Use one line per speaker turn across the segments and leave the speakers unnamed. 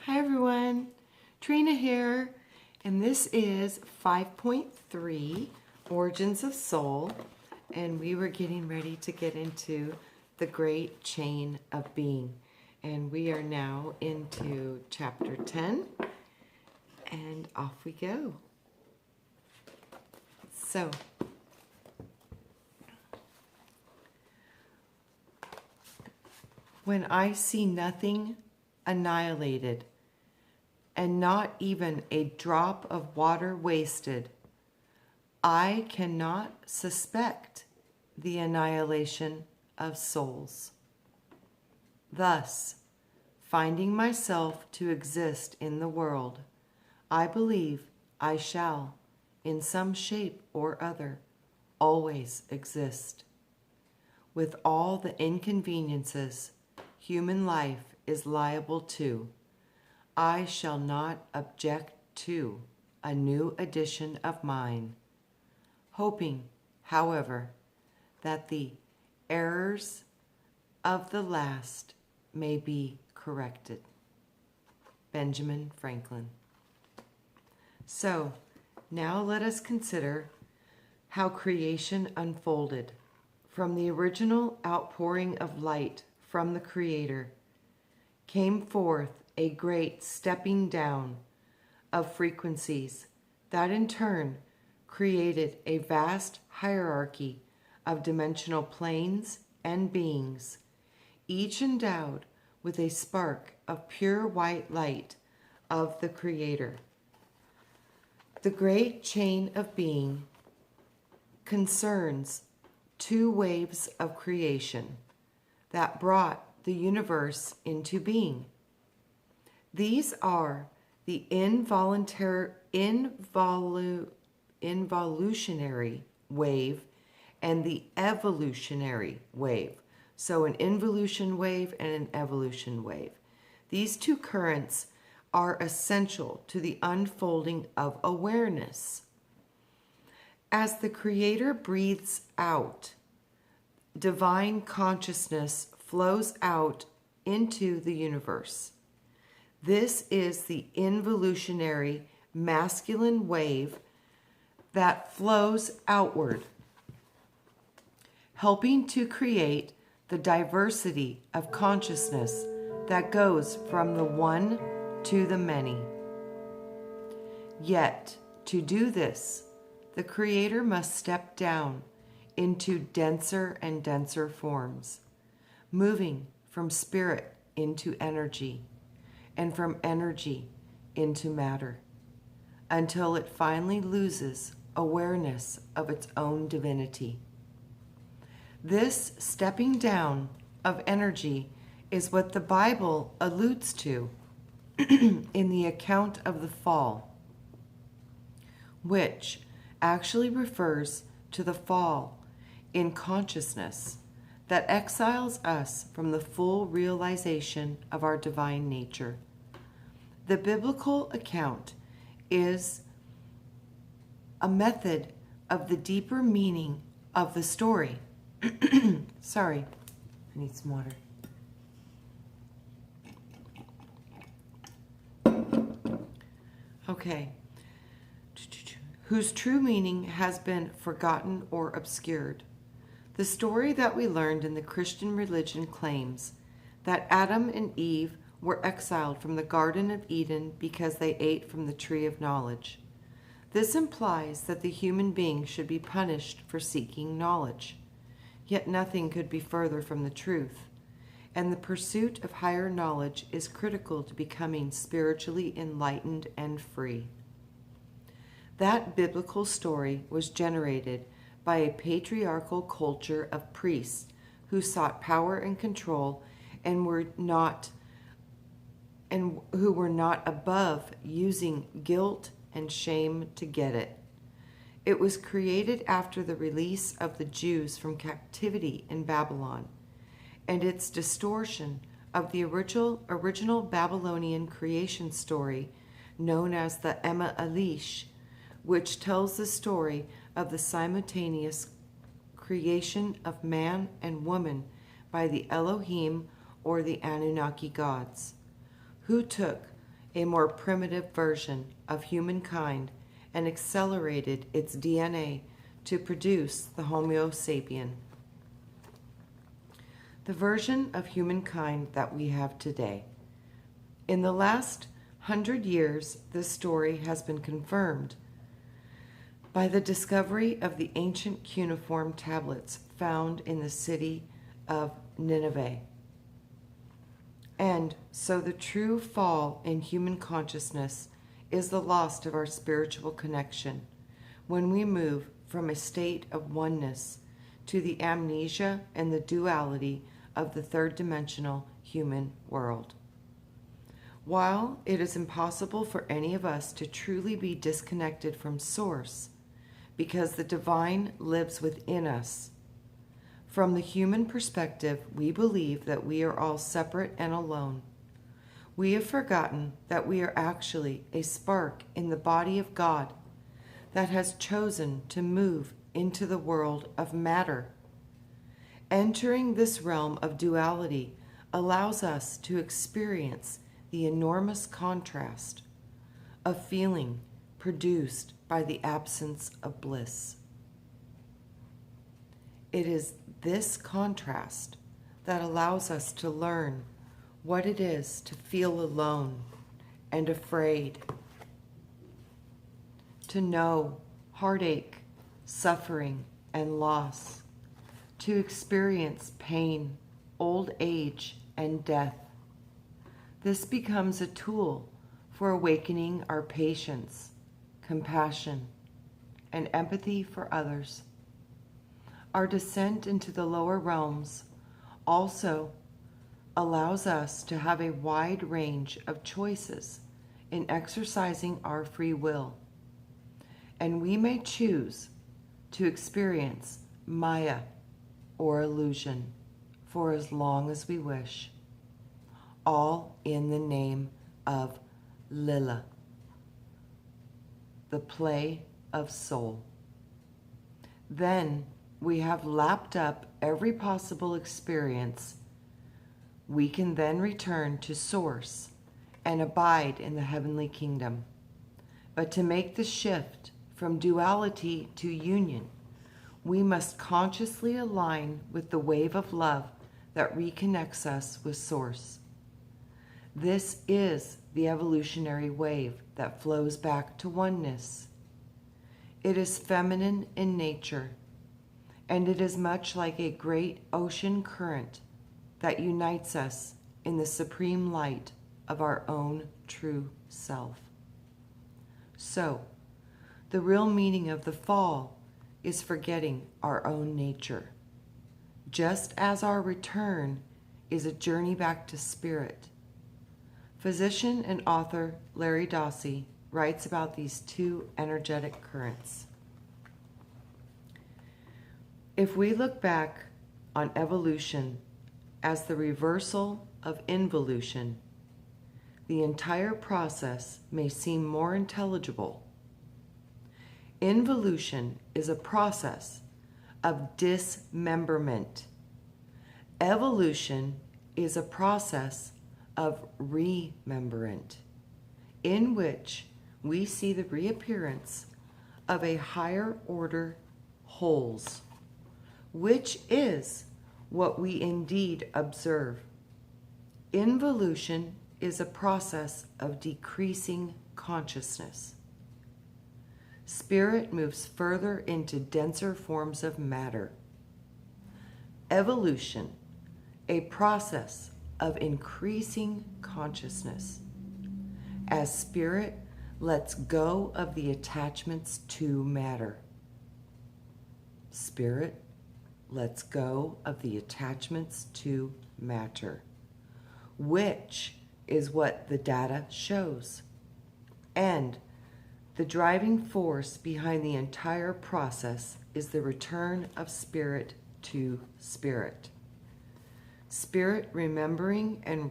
Hi everyone, Trina here, and this is 5.3, Origins of Soul, and we were getting ready to get into the Great Chain of Being, and we are now into Chapter 10, and off we go. So, when I see nothing annihilated, and not even a drop of water wasted, I cannot suspect the annihilation of souls. Thus, finding myself to exist in the world, I believe I shall, in some shape or other, always exist. With all the inconveniences human life is liable to, I shall not object to a new edition of mine, hoping, however, that the errors of the last may be corrected. Benjamin Franklin. So, now let us consider how creation unfolded. From the original outpouring of light from the Creator came forth a great stepping down of frequencies that in turn created a vast hierarchy of dimensional planes and beings, each endowed with a spark of pure white light of the Creator. The great chain of being concerns two waves of creation that brought the universe into being. These are the involutionary wave and the evolutionary wave. So an involution wave and an evolution wave. These two currents are essential to the unfolding of awareness. As the Creator breathes out, divine consciousness flows out into the universe. This is the involutionary masculine wave that flows outward, helping to create the diversity of consciousness that goes from the one to the many. Yet, to do this, the Creator must step down into denser and denser forms, moving from spirit into energy, and from energy into matter, until it finally loses awareness of its own divinity. This stepping down of energy is what the Bible alludes to in the account of the fall, which actually refers to the fall in consciousness that exiles us from the full realization of our divine nature. The biblical account is a method of the deeper meaning of the story. Sorry, I need some water. Okay. Whose true meaning has been forgotten or obscured. The story that we learned in the Christian religion claims that Adam and Eve were exiled from the Garden of Eden because they ate from the tree of knowledge. This implies that the human being should be punished for seeking knowledge. Yet nothing could be further from the truth, and the pursuit of higher knowledge is critical to becoming spiritually enlightened and free. That biblical story was generated by a patriarchal culture of priests who sought power and control and who were not above using guilt and shame to get it. It was created after the release of the Jews from captivity in Babylon, and its distortion of the original Babylonian creation story known as the Ema Elish, which tells the story of the simultaneous creation of man and woman by the Elohim or the Anunnaki gods, who took a more primitive version of humankind and accelerated its DNA to produce the Homo sapien. The version of humankind that we have today. In the last 100 years, this story has been confirmed by the discovery of the ancient cuneiform tablets found in the city of Nineveh. And so the true fall in human consciousness is the loss of our spiritual connection when we move from a state of oneness to the amnesia and the duality of the third-dimensional human world. While it is impossible for any of us to truly be disconnected from Source, because the divine lives within us, from the human perspective, we believe that we are all separate and alone. We have forgotten that we are actually a spark in the body of God that has chosen to move into the world of matter. Entering this realm of duality allows us to experience the enormous contrast of feeling produced by the absence of bliss. It is this contrast that allows us to learn what it is to feel alone and afraid, to know heartache, suffering, and loss, to experience pain, old age, and death. This becomes a tool for awakening our patience, compassion, and empathy for others. Our descent into the lower realms also allows us to have a wide range of choices in exercising our free will, and we may choose to experience Maya or illusion for as long as we wish, all in the name of Lila, the play of soul. Then we have lapped up every possible experience. We can then return to Source and abide in the heavenly kingdom. But to make the shift from duality to union, we must consciously align with the wave of love that reconnects us with Source. This is the evolutionary wave that flows back to oneness. It is feminine in nature, and it is much like a great ocean current that unites us in the supreme light of our own true self. So, the real meaning of the fall is forgetting our own nature, just as our return is a journey back to spirit. Physician and author Larry Dossey writes about these two energetic currents. If we look back on evolution as the reversal of involution, the entire process may seem more intelligible. Involution is a process of dismemberment. Evolution is a process of remembrance, in which we see the reappearance of a higher order wholes, which is what we indeed observe. Involution is a process of decreasing consciousness. Spirit moves further into denser forms of matter. Evolution, a process of increasing consciousness, as spirit lets go of the attachments to matter. Spirit lets go of the attachments to matter, which is what the data shows. And the driving force behind the entire process is the return of spirit to spirit. Spirit remembering and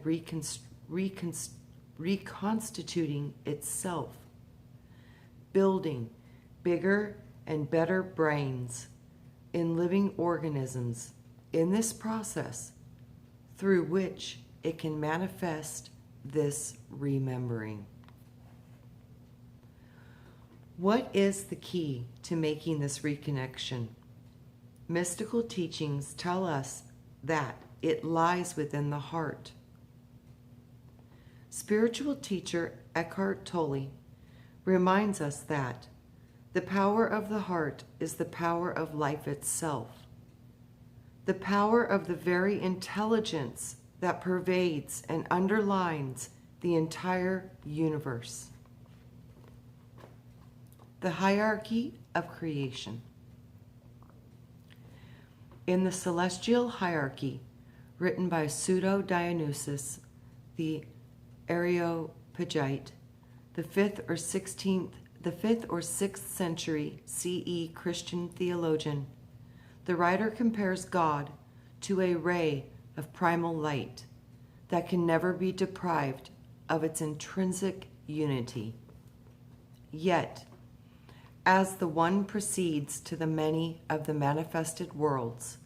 reconstituting itself, building bigger and better brains in living organisms in this process, through which it can manifest this remembering. What is the key to making this reconnection? Mystical teachings tell us that it lies within the heart. Spiritual teacher Eckhart Tolle reminds us that the power of the heart is the power of life itself, the power of the very intelligence that pervades and underlines the entire universe. The hierarchy of creation. In the celestial hierarchy, written by Pseudo-Dionysius the Areopagite, the 5th or 6th century CE Christian theologian, the writer compares God to a ray of primal light that can never be deprived of its intrinsic unity. Yet, as the one proceeds to the many of the manifested worlds,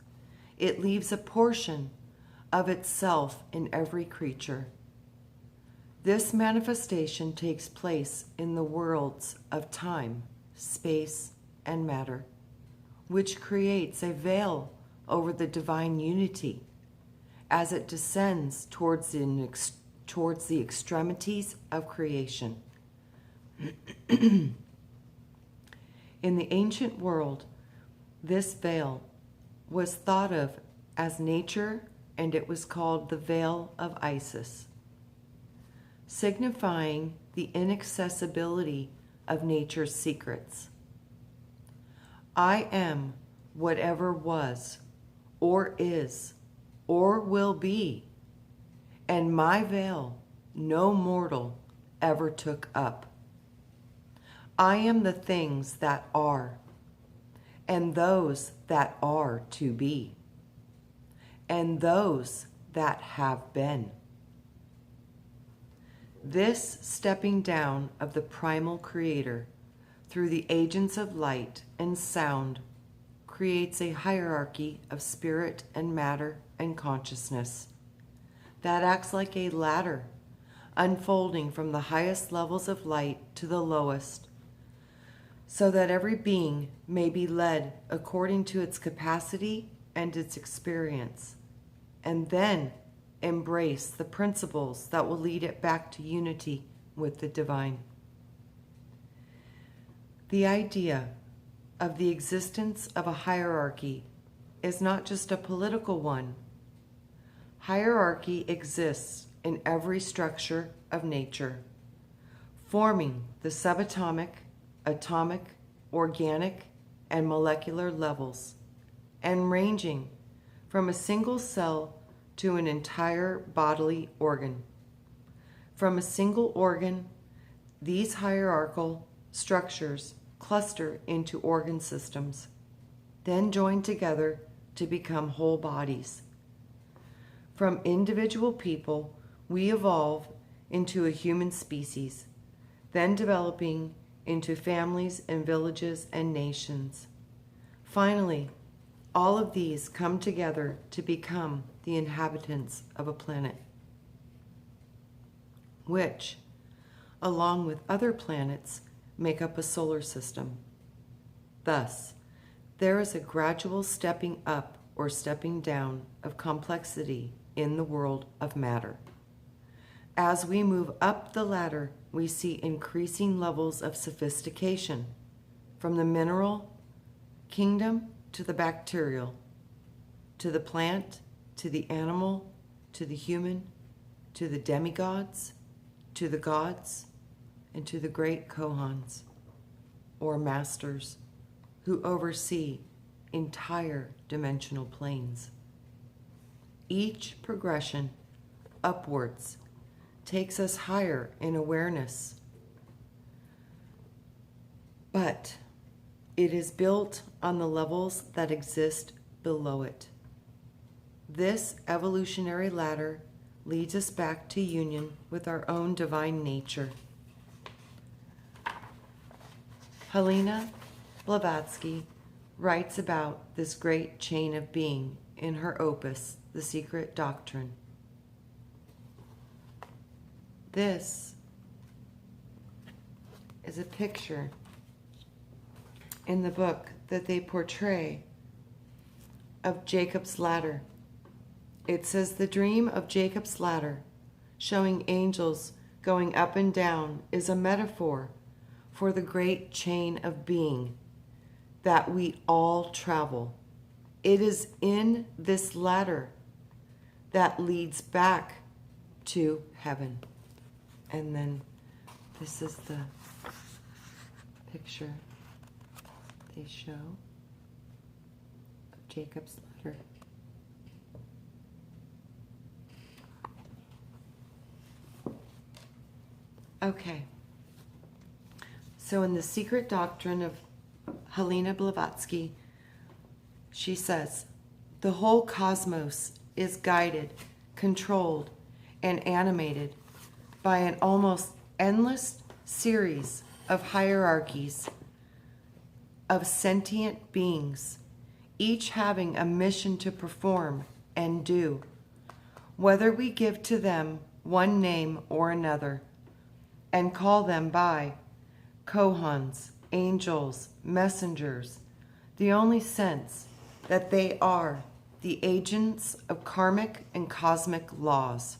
it leaves a portion of itself in every creature. This manifestation takes place in the worlds of time, space, and matter, which creates a veil over the divine unity as it descends towards the extremities of creation. In the ancient world, this veil was thought of as nature, and it was called the Veil of Isis, signifying the inaccessibility of nature's secrets. I am whatever was, or is, or will be, and my veil no mortal ever took up. I am the things that are, and those that are to be, and those that have been. This stepping down of the primal creator through the agents of light and sound creates a hierarchy of spirit and matter and consciousness that acts like a ladder, unfolding from the highest levels of light to the lowest, so that every being may be led according to its capacity and its experience, and then embrace the principles that will lead it back to unity with the divine. The idea of the existence of a hierarchy is not just a political one. Hierarchy exists in every structure of nature, forming the subatomic, atomic, organic, and molecular levels, and ranging from a single cell to an entire bodily organ. From a single organ, these hierarchical structures cluster into organ systems, then join together to become whole bodies. From individual people, we evolve into a human species, then developing into families and villages and nations. Finally, all of these come together to become the inhabitants of a planet, which, along with other planets, make up a solar system. Thus, there is a gradual stepping up or stepping down of complexity in the world of matter. As we move up the ladder, we see increasing levels of sophistication, from the mineral kingdom to the bacterial, to the plant, to the animal, to the human, to the demigods, to the gods, and to the great Kohans, or masters, who oversee entire dimensional planes. Each progression upwards takes us higher in awareness, but it is built on the levels that exist below it. This evolutionary ladder leads us back to union with our own divine nature. Helena Blavatsky writes about this great chain of being in her opus, The Secret Doctrine. This is a picture in the book that they portray of Jacob's ladder. It says the dream of Jacob's ladder, showing angels going up and down, is a metaphor for the great chain of being that we all travel. It is in this ladder that leads back to heaven. And then this is the picture they show of Jacob's ladder. Okay. So in The Secret Doctrine of Helena Blavatsky, she says, the whole cosmos is guided, controlled, and animated by an almost endless series of hierarchies of sentient beings, each having a mission to perform and do, whether we give to them one name or another, and call them by Kohans, angels, messengers, the only sense that they are the agents of karmic and cosmic laws.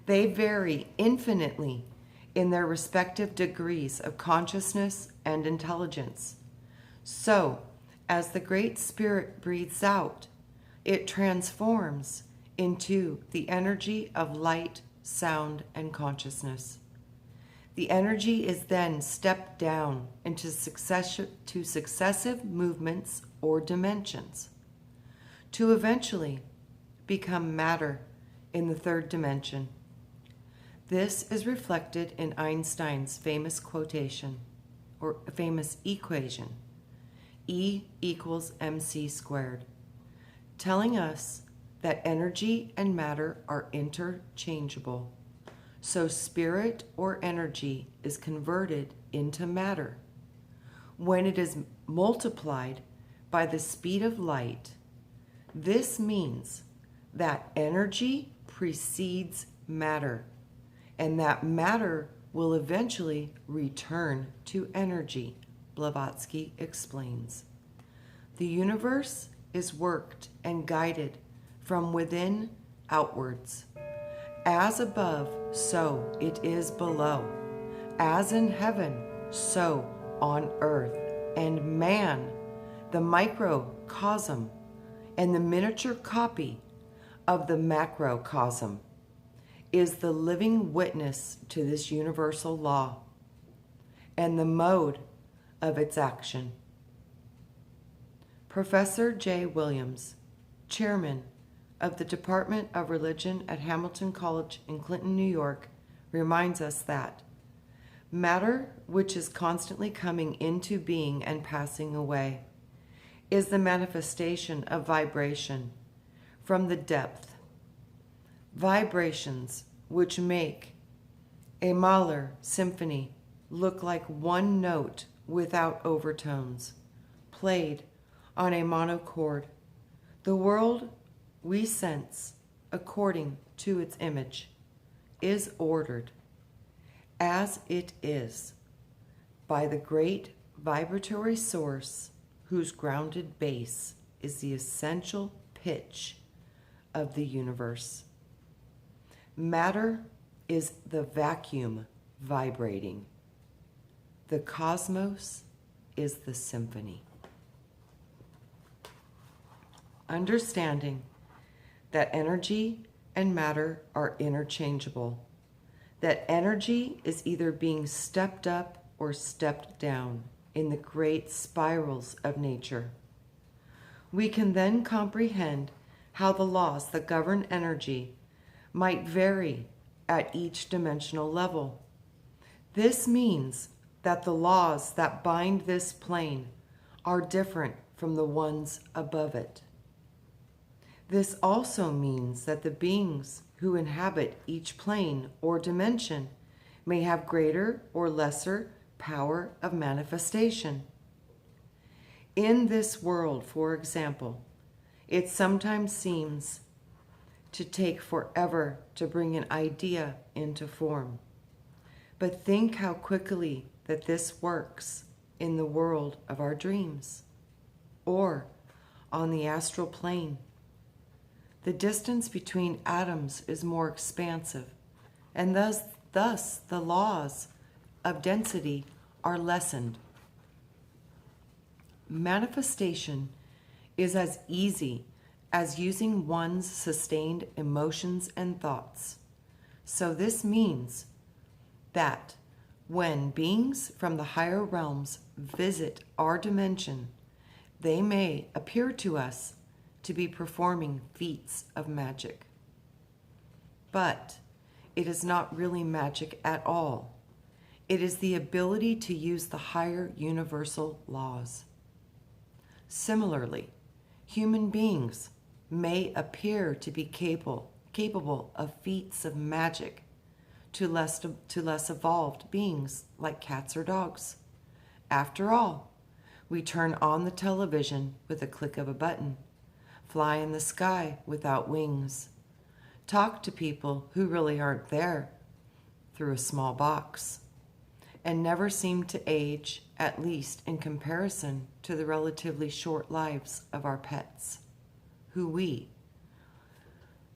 They vary infinitely in their respective degrees of consciousness and intelligence. So, as the Great Spirit breathes out, it transforms into the energy of light, sound, and consciousness. The energy is then stepped down into successive movements or dimensions, to eventually become matter in the third dimension. This is reflected in Einstein's famous quotation, or famous equation, E equals mc squared, telling us that energy and matter are interchangeable. So spirit or energy is converted into matter. When it is multiplied by the speed of light, this means that energy precedes matter, and that matter will eventually return to energy, Blavatsky explains. The universe is worked and guided from within outwards. As above, so it is below. As in heaven, so on earth. And man, the microcosm and the miniature copy of the macrocosm, is the living witness to this universal law and the mode of its action. Professor J. Williams, chairman of the Department of Religion at Hamilton College in Clinton, New York, reminds us that matter, which is constantly coming into being and passing away, is the manifestation of vibration from the depth. Vibrations which make a Mahler symphony look like one note without overtones, played on a monochord. The world we sense, according to its image, is ordered, as it is, by the great vibratory source whose grounded base is the essential pitch of the universe. Matter is the vacuum vibrating. The cosmos is the symphony. Understanding that energy and matter are interchangeable, that energy is either being stepped up or stepped down in the great spirals of nature. We can then comprehend how the laws that govern energy might vary at each dimensional level. This means that the laws that bind this plane are different from the ones above it. This also means that the beings who inhabit each plane or dimension may have greater or lesser power of manifestation. In this world, for example, it sometimes seems to take forever to bring an idea into form. But think how quickly that this works in the world of our dreams or on the astral plane. The distance between atoms is more expansive, and thus the laws of density are lessened. Manifestation is as easy as using one's sustained emotions and thoughts. So this means that when beings from the higher realms visit our dimension, they may appear to us to be performing feats of magic. But it is not really magic at all. It is the ability to use the higher universal laws. Similarly, human beings may appear to be capable of feats of magic to less evolved beings like cats or dogs. After all, we turn on the television with a click of a button, fly in the sky without wings, talk to people who really aren't there through a small box, and never seem to age, at least in comparison to the relatively short lives of our pets, who we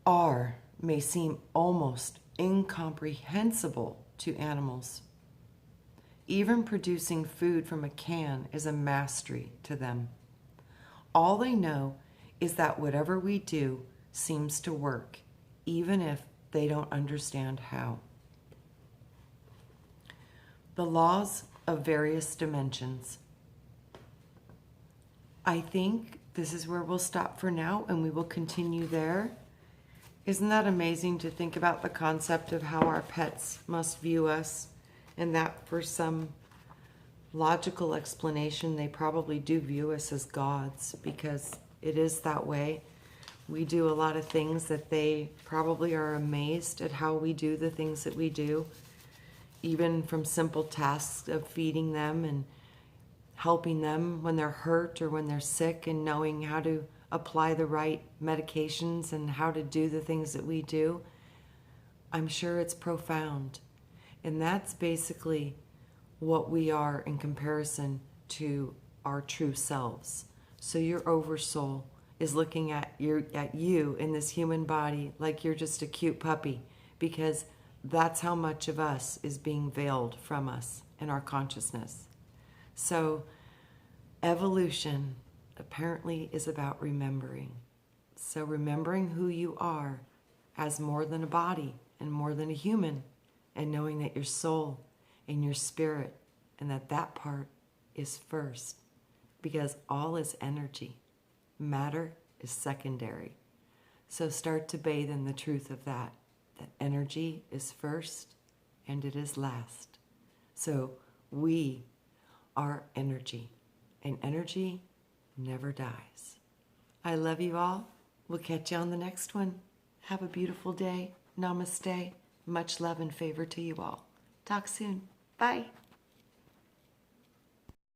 are may seem almost incomprehensible to animals. Even producing food from a can is a mastery to them. All they know is that whatever we do seems to work, even if they don't understand how. The laws of various dimensions. I think this is where we'll stop for now, and we will continue there. Isn't that amazing to think about the concept of how our pets must view us, and that for some logical explanation, they probably do view us as gods, because it is that way. We do a lot of things that they probably are amazed at how we do the things that we do, even from simple tasks of feeding them and helping them when they're hurt or when they're sick, and knowing how to apply the right medications and how to do the things that we do. I'm sure it's profound. And that's basically what we are in comparison to our true selves. So your oversoul is looking at you in this human body like you're just a cute puppy, because that's how much of us is being veiled from us in our consciousness. So evolution apparently is about remembering. So remembering who you are as more than a body and more than a human, and knowing that your soul and your spirit, and that part is first, because all is energy. Matter is secondary. So start to bathe in the truth of that energy is first and it is last. So we are energy, and energy never dies. I love you all. We'll catch you on the next one. Have a beautiful day. Namaste. Much love and favor to you all. Talk soon. Bye.